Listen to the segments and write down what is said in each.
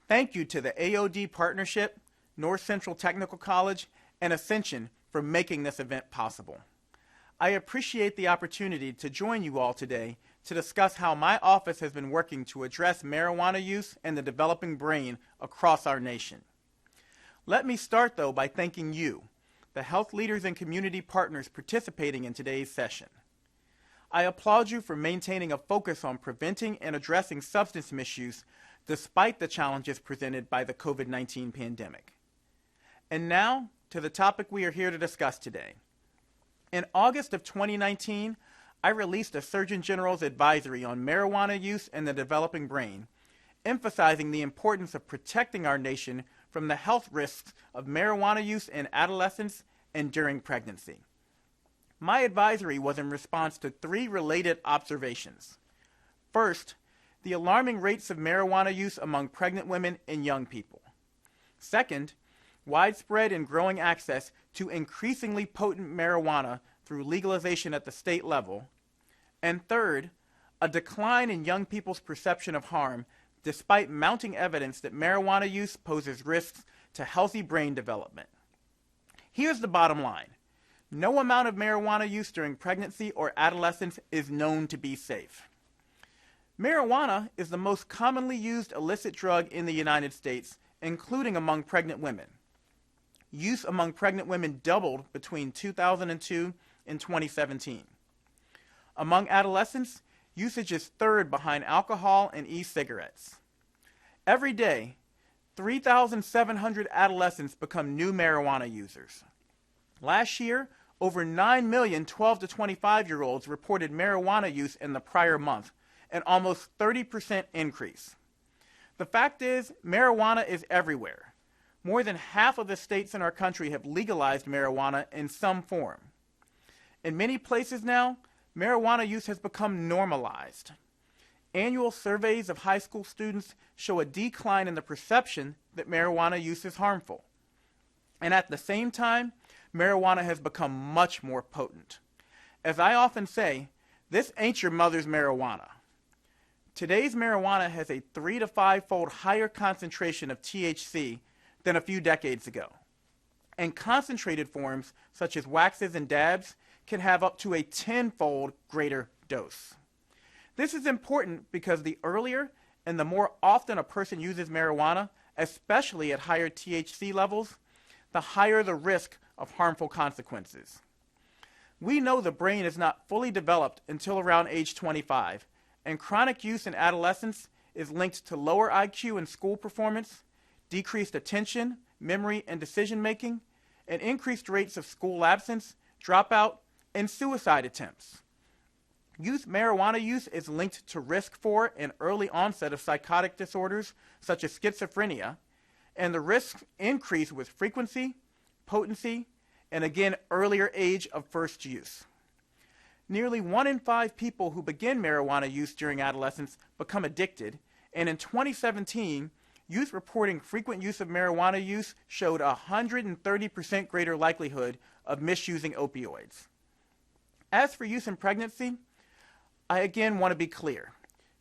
Thank you to the AOD Partnership, North Central Technical College, and Ascension for making this event possible. I appreciate the opportunity to join you all today to discuss how my office has been working to address marijuana use and the developing brain across our nation. Let me start, though, by thanking you, the health leaders and community partners participating in today's session. I applaud you for maintaining a focus on preventing and addressing substance misuse despite the challenges presented by the COVID-19 pandemic. And now, to the topic we are here to discuss today. In August of 2019, I released a Surgeon General's advisory on marijuana use and the developing brain, emphasizing the importance of protecting our nation from the health risks of marijuana use in adolescence and during pregnancy. My advisory was in response to three related observations. First, the alarming rates of marijuana use among pregnant women and young people. Second, widespread and growing access to increasingly potent marijuana through legalization at the state level. And third, a decline in young people's perception of harm despite mounting evidence that marijuana use poses risks to healthy brain development. Here's the bottom line. No amount of marijuana use during pregnancy or adolescence is known to be safe. Marijuana is the most commonly used illicit drug in the United States, including among pregnant women. Use among pregnant women doubled between 2002 and 2017. Among adolescents, usage is third behind alcohol and e-cigarettes. Every day, 3,700 adolescents become new marijuana users. Last year, over 9 million 12 to 25-year-olds reported marijuana use in the prior month, an almost 30% increase. The fact is, marijuana is everywhere. More than half of the states in our country have legalized marijuana in some form. In many places now, marijuana use has become normalized. Annual surveys of high school students show a decline in the perception that marijuana use is harmful. And at the same time, marijuana has become much more potent. As I often say, this ain't your mother's marijuana. Today's marijuana has a 3 to 5-fold higher concentration of THC than a few decades ago. And concentrated forms, such as waxes and dabs, can have up to a 10-fold greater dose. This is important because the earlier and the more often a person uses marijuana, especially at higher THC levels, the higher the risk of harmful consequences. We know the brain is not fully developed until around age 25, and chronic use in adolescence is linked to lower IQ and school performance, decreased attention, memory, and decision-making, and increased rates of school absence, dropout, and suicide attempts. Youth marijuana use is linked to risk for and early onset of psychotic disorders such as schizophrenia, and the risks increase with frequency, potency, and again, earlier age of first use. Nearly 1 in 5 people who begin marijuana use during adolescence become addicted, and in 2017, youth reporting frequent use of marijuana use showed a 130% greater likelihood of misusing opioids. As for use in pregnancy, I again want to be clear.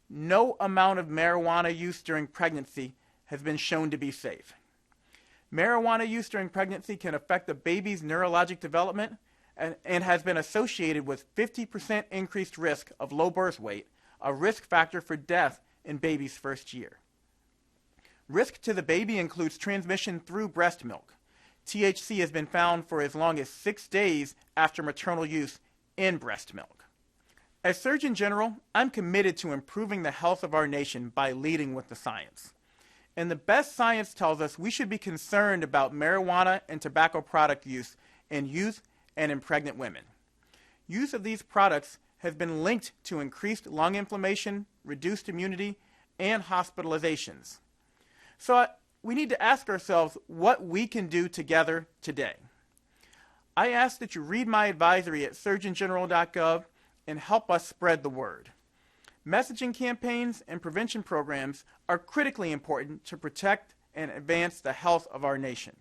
No amount of marijuana use during pregnancy has been shown to be safe. Marijuana use during pregnancy can affect a baby's neurologic development and has been associated with 50% increased risk of low birth weight, a risk factor for death in baby's first year. Risk to the baby includes transmission through breast milk. THC has been found for as long as 6 days after maternal use in breast milk. As Surgeon General, I'm committed to improving the health of our nation by leading with the science. And the best science tells us we should be concerned about marijuana and tobacco product use in youth and in pregnant women. Use of these products has been linked to increased lung inflammation, reduced immunity, and hospitalizations. So we need to ask ourselves what we can do together today. I ask that you read my advisory at surgeongeneral.gov and help us spread the word. Messaging campaigns and prevention programs are critically important to protect and advance the health of our nation.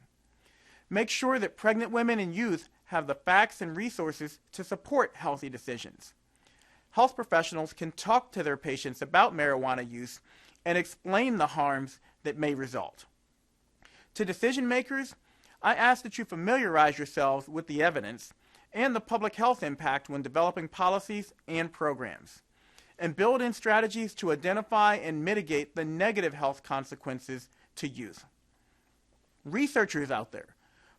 Make sure that pregnant women and youth have the facts and resources to support healthy decisions. Health professionals can talk to their patients about marijuana use and explain the harms that may result. To decision makers, I ask that you familiarize yourselves with the evidence and the public health impact when developing policies and programs, and build in strategies to identify and mitigate the negative health consequences to youth. Researchers out there,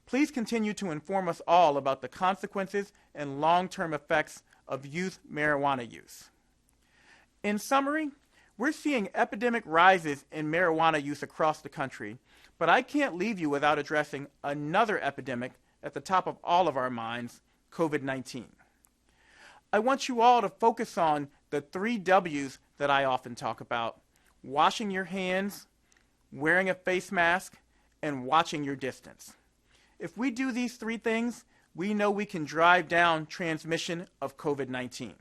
please continue to inform us all about the consequences and long-term effects of youth marijuana use. In summary, we're seeing epidemic rises in marijuana use across the country, but I can't leave you without addressing another epidemic at the top of all of our minds, COVID-19. I want you all to focus on the 3 W's that I often talk about: washing your hands, wearing a face mask, and watching your distance. If we do these 3 things, we know we can drive down transmission of COVID-19.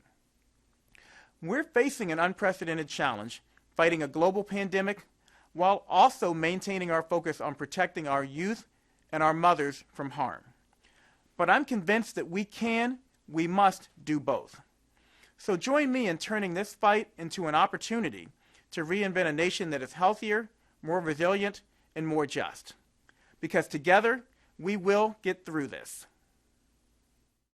We're facing an unprecedented challenge, fighting a global pandemic, while also maintaining our focus on protecting our youth and our mothers from harm. But I'm convinced that we must do both. So join me in turning this fight into an opportunity to reinvent a nation that is healthier, more resilient, and more just. Because together, we will get through this.